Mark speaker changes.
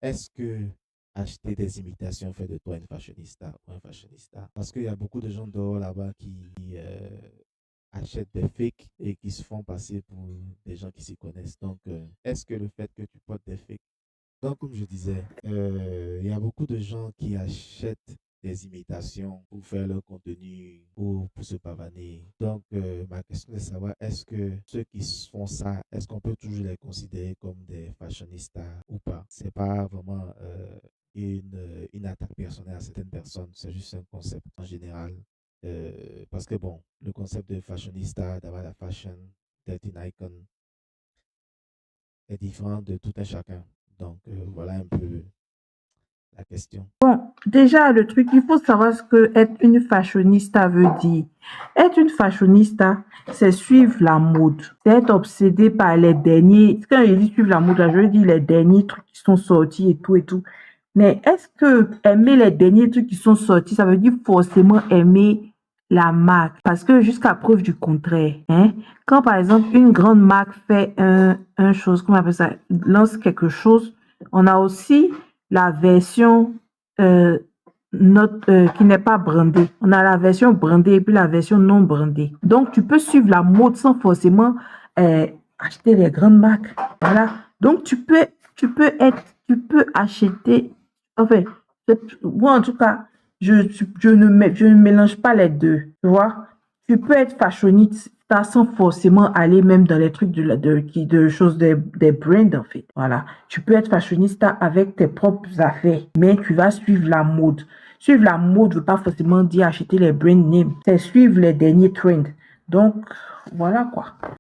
Speaker 1: est-ce que acheter des imitations fait de toi une fashionista ou un fashionista? Parce qu'il y a beaucoup de gens dehors là-bas qui achètent des fakes et qui se font passer pour des gens qui s'y connaissent. Donc, est-ce que le fait que tu portes des fakes, donc comme je disais, il y a beaucoup de gens qui achètent des imitations pour faire leur contenu ou pour se pavaner. Donc, ma question est de savoir, est-ce que ceux qui font ça, est-ce qu'on peut toujours les considérer comme des fashionistas ou pas? C'est pas vraiment une attaque personnelle à certaines personnes, c'est juste un concept en général. Parce que bon, le concept de fashionista, d'avoir la fashion, d'être une icon, est différent de tout un chacun. Donc, voilà un peu la question.
Speaker 2: Bon, déjà, le truc, il faut savoir ce que être une fashionista veut dire. Être une fashionista, c'est suivre la mode. C'est être obsédé par les derniers. Quand je dis suivre la mode, là, je veux dire les derniers trucs qui sont sortis et tout et tout. Mais est-ce que aimer les derniers trucs qui sont sortis, ça veut dire forcément aimer la marque? Parce que jusqu'à preuve du contraire, hein, quand par exemple une grande marque fait un chose, comment on appelle ça, lance quelque chose, on a aussi la version euh, qui n'est pas brandée. On a la version brandée et puis la version non brandée. Donc, tu peux suivre la mode sans forcément acheter les grandes marques. Voilà. Donc, tu peux acheter, enfin, moi en tout cas, je ne mélange pas les deux. Tu vois, tu peux être fashioniste sans forcément aller même dans les trucs de choses des brands en fait. Voilà. Tu peux être fashionista avec tes propres affaires, mais tu vas suivre la mode. Suivre la mode ne veut pas forcément dire acheter les brand names. C'est suivre les derniers trends. Donc, voilà quoi.